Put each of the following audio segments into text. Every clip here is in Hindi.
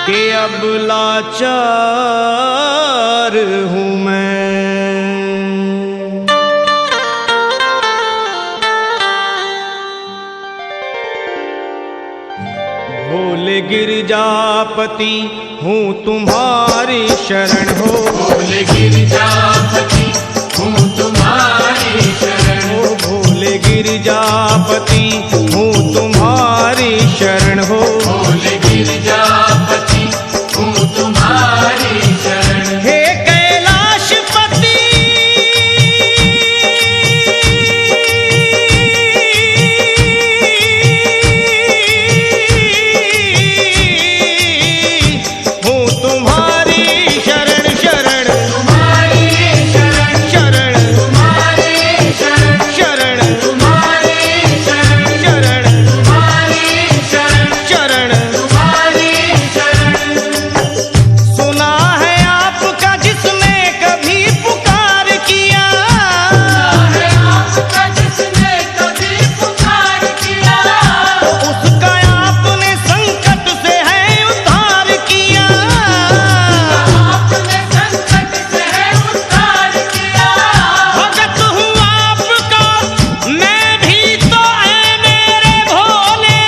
कि अब लाचार हूँ मैं। भोले गिरजापति हूँ तुम्हारी शरण हो। भोले गिरजापति हूँ तुम्हारी शरण हो। भोले गिरजापति हूँ तुम्हारी शरण हो। भोले गिरजापति हूँ तुम्हारी शरण। हे कैलाशपति हूँ तुम्हारी शरण शरण। तुम्हारी शरण शरण तुम्हारी शरण शरण तुम्हारी शरण शरण तुम्हारी शरण शरण। तुम्हारी शरण। सुना है आपका जिसने कभी पुकार किया। है आपका जिसने कभी पुकार किया। उसका आपने संकट से है उद्धार किया। आपने संकट से है उद्धार किया। भगत हूँ आपका मैं भी तो ऐ मेरे भोले।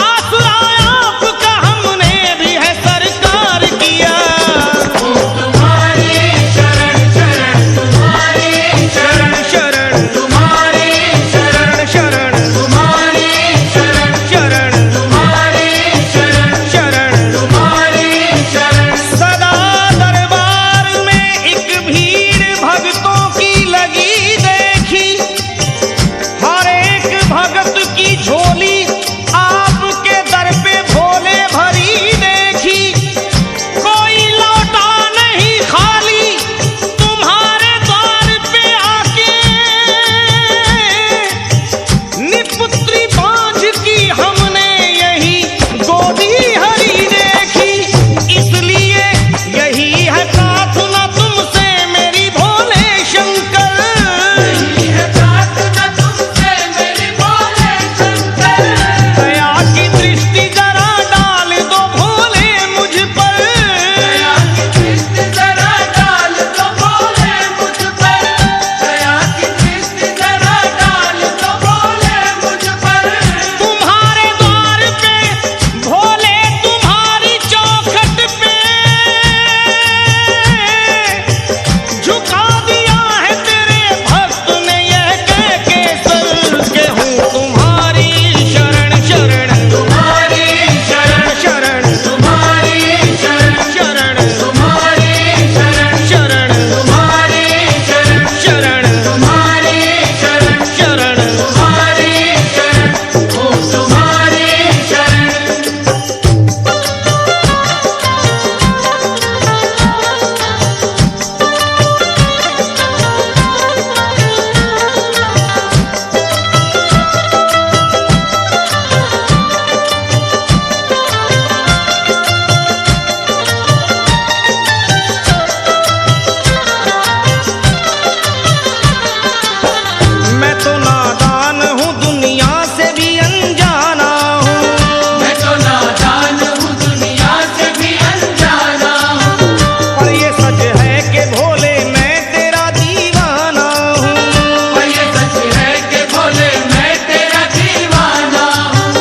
आसरा आपका हमने भी है सरकार किया। तुम्हारी शरण शरण तुम्हारी शरण शरण तुम्हारी शरण शरण तुम्हारी शरण शरण तुम्हारी शरण शरण। तुम्हारी शरण। सदा दरबार में एक भीड़ भक्तों की लगी देखी। हर एक भगत की झोली आपके दर पे भोले भरी देखी। कोई लौटा नहीं खाली तुम्हारे द्वार पे आके। निपुत्री बांझ की हमने यही गोदी हरी देखी। इसलिए यही है प्रार्थना तुमसे मेरी भोले शंकर। यही है प्रार्थना तुमसे मेरी भोले शंकर। दया की दृष्टि जरा डाल दो भोले मुझ पर। दया की दृष्टि जरा डाल दो भोले मुझ पर। दया की दृष्टि जरा डाल दो भोले मुझ पर। तुम्हारे द्वार पे भोले तुम्हारी चौखट पे झुका दिया है तेरे भक्त ने यह कह के सर के हूँ तुम्हारी शरण शरण तुम्हारी शरण शरण तुम्हारी शरण शरण तुम्हारी शरण शरण तुम्हारी शरण शरण तुम्हारी शरण शरण। तुम्हारी शरण ओ तुम्हारी शरण। मैं तो नादान हूँ दुनिया से भी अनजाना हूँ। मैं तो नादान हूँ दुनिया से भी अनजाना हूँ। पर ये सच है कि भोले मैं तेरा दीवाना हूँ। पर ये सच है कि भोले मैं तेरा दीवाना हूँ।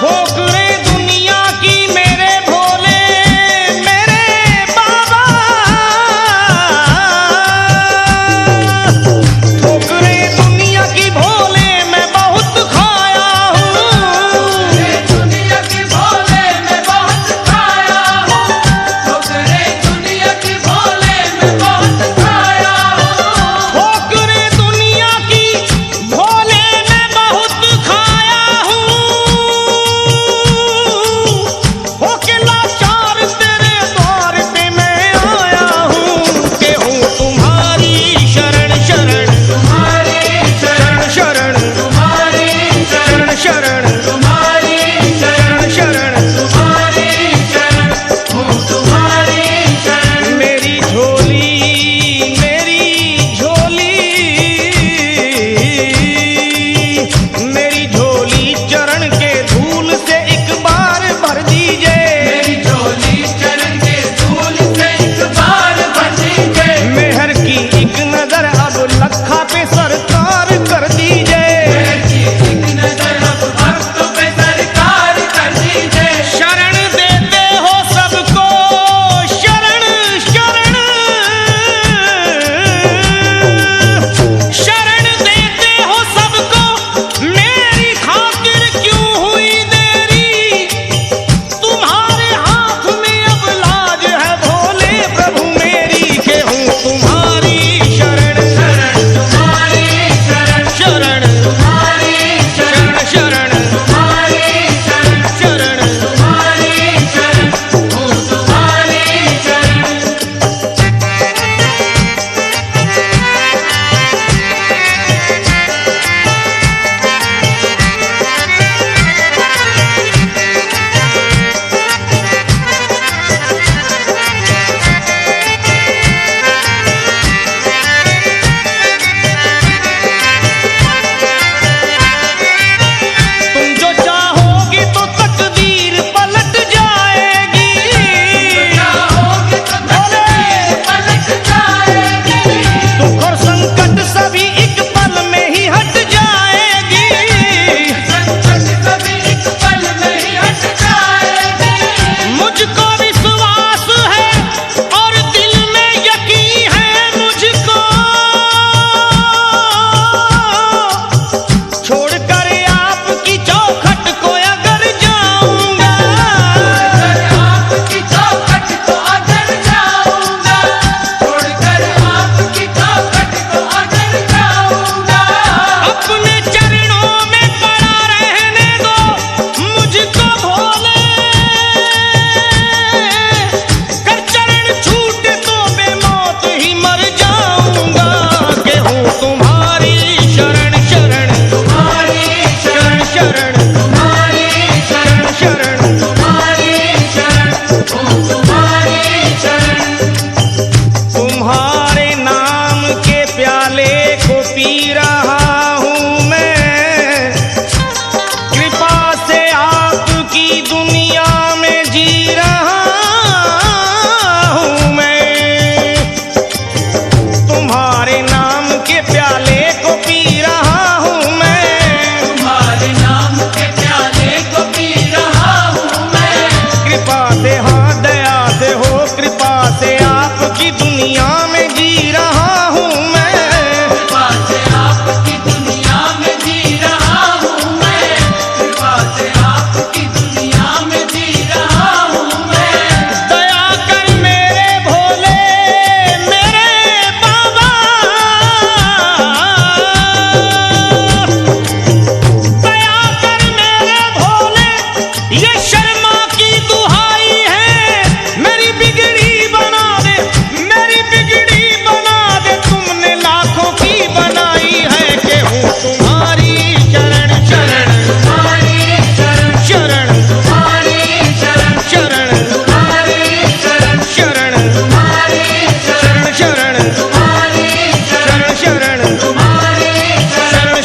ठोकरे दुनिया की मेरे भोले मेरे बाबा। ठोकरे दुनिया की भोले मैं बहुत खाया हूँ। ठोकरे दुनिया की भोले मैं बहुत खाया हूँ। ठोकरे दुनिया की भोले मैं बहुत खाया हूँ। ठोकरे दुनिया की भोले मैं बहुत खाया हूँ। होके लाचार तेरे द्वार पे मैं आया हूँ। कि हूँ तुम्हारी शरण शरण तुम्हारी शरण शरण तुम्हारी शरण शरण तुम्हारी शरण शरण। तुम्हारी शरण हूँ तुम्हारी शरण। मेरी झोली मेरी झोली मेरी झोली चरण के धूल से एक बार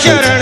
शरण